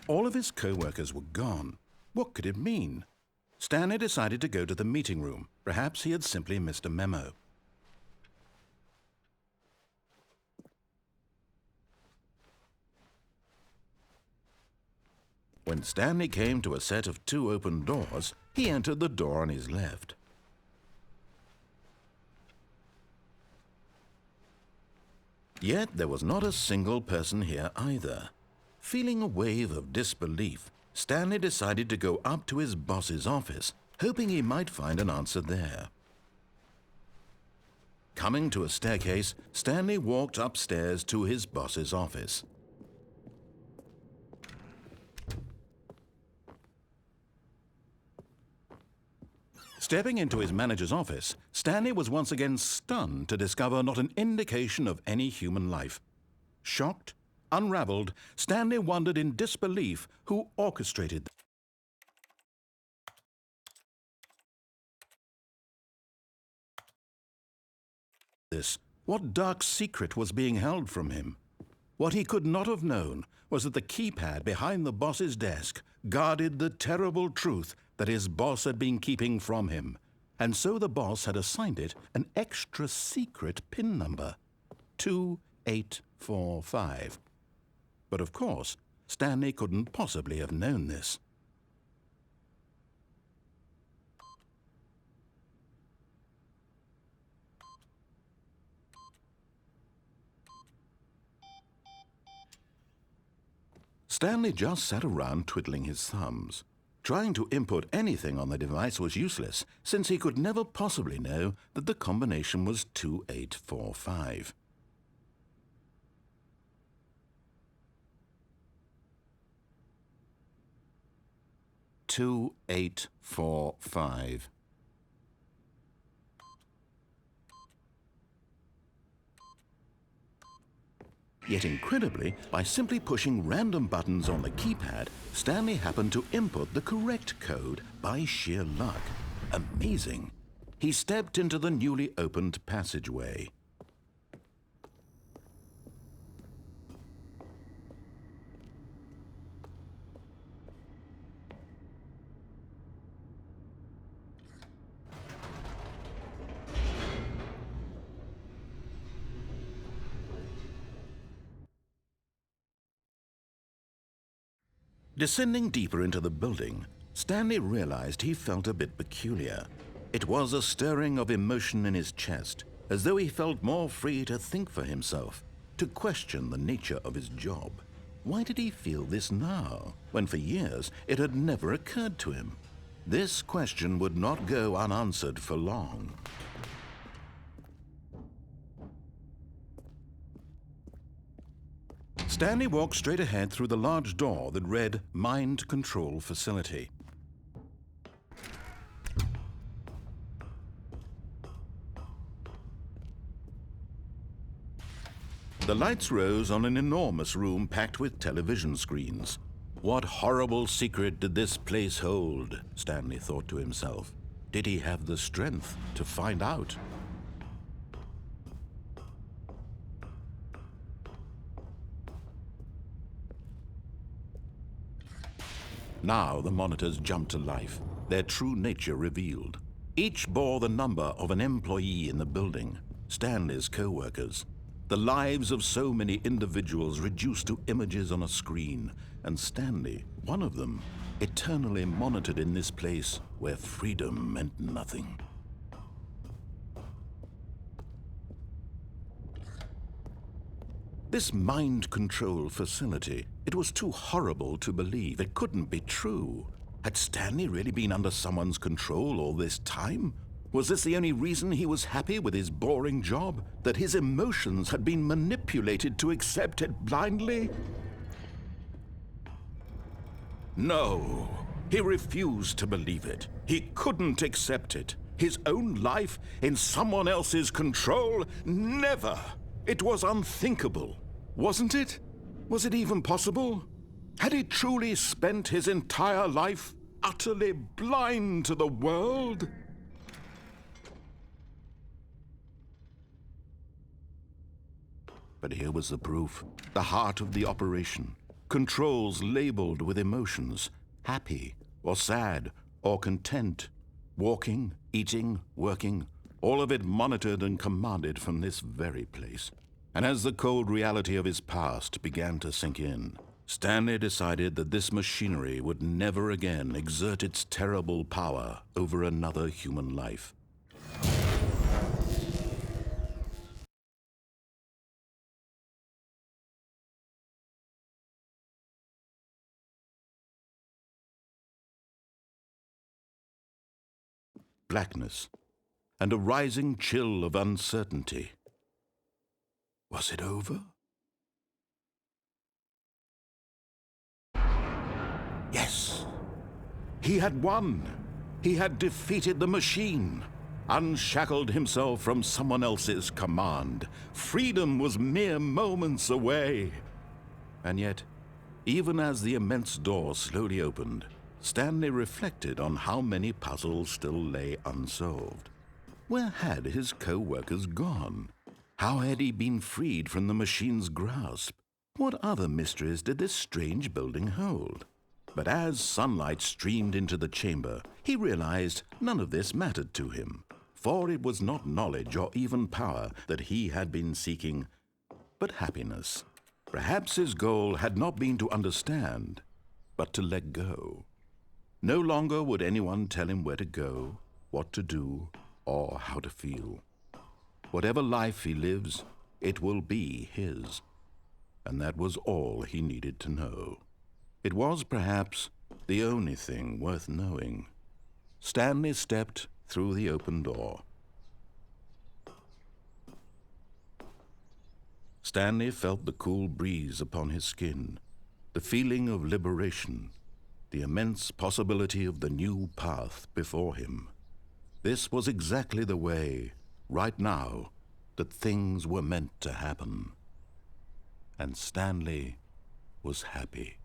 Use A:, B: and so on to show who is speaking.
A: All of his co-workers were gone. What could it mean? Stanley decided to go to the meeting room. Perhaps he had simply missed a memo. When Stanley came to a set of 2 open doors, he entered the door on his left. Yet there was not a single person here either. Feeling a wave of disbelief, Stanley decided to go up to his boss's office, hoping he might find an answer there. Coming to a staircase, Stanley walked upstairs to his boss's office. Stepping into his manager's office, Stanley was once again stunned to discover not an indication of any human life. Shocked, unraveled, Stanley wondered in disbelief who orchestrated this. What dark secret was being held from him? What he could not have known was that the keypad behind the boss's desk guarded the terrible truth that his boss had been keeping from him, and so the boss had assigned it an extra secret PIN number, 2845. But of course, Stanley couldn't possibly have known this. Stanley just sat around twiddling his thumbs. Trying to input anything on the device was useless, since he could never possibly know that the combination was 2845. Yet incredibly, by simply pushing random buttons on the keypad, Stanley happened to input the correct code by sheer luck. Amazing. He stepped into the newly opened passageway. Descending deeper into the building, Stanley realized he felt a bit peculiar. It was a stirring of emotion in his chest, as though he felt more free to think for himself, to question the nature of his job. Why did he feel this now, when for years it had never occurred to him? This question would not go unanswered for long. Stanley walked straight ahead through the large door that read Mind Control Facility. The lights rose on an enormous room packed with television screens. What horrible secret did this place hold? Stanley thought to himself. Did he have the strength to find out? Now the monitors jumped to life, their true nature revealed. Each bore the number of an employee in the building, Stanley's co-workers. The lives of so many individuals reduced to images on a screen, and Stanley, one of them, eternally monitored in this place where freedom meant nothing. This mind control facility, it was too horrible to believe. It couldn't be true. Had Stanley really been under someone's control all this time? Was this the only reason he was happy with his boring job? That his emotions had been manipulated to accept it blindly? No, he refused to believe it. He couldn't accept it. His own life in someone else's control? Never! It was unthinkable, wasn't it? Was it even possible? Had he truly spent his entire life utterly blind to the world? But here was the proof, the heart of the operation. controls labeled with emotions, happy or sad or content, walking, eating, working, all of it monitored and commanded from this very place. And as the cold reality of his past began to sink in, Stanley decided that this machinery would never again exert its terrible power over another human life. Blackness and a rising chill of uncertainty. Was it over? Yes. He had won. He had defeated the machine, unshackled himself from someone else's command. Freedom was mere moments away. And yet, even as the immense door slowly opened, Stanley reflected on how many puzzles still lay unsolved. Where had his co-workers gone? How had he been freed from the machine's grasp? What other mysteries did this strange building hold? But as sunlight streamed into the chamber, he realized none of this mattered to him, for it was not knowledge or even power that he had been seeking, but happiness. Perhaps his goal had not been to understand, but to let go. No longer would anyone tell him where to go, what to do, or how to feel. Whatever life he lives, it will be his. And that was all he needed to know. It was perhaps the only thing worth knowing. Stanley stepped through the open door. Stanley felt the cool breeze upon his skin, the feeling of liberation, the immense possibility of the new path before him. This was exactly the way, right now, that things were meant to happen. And Stanley was happy.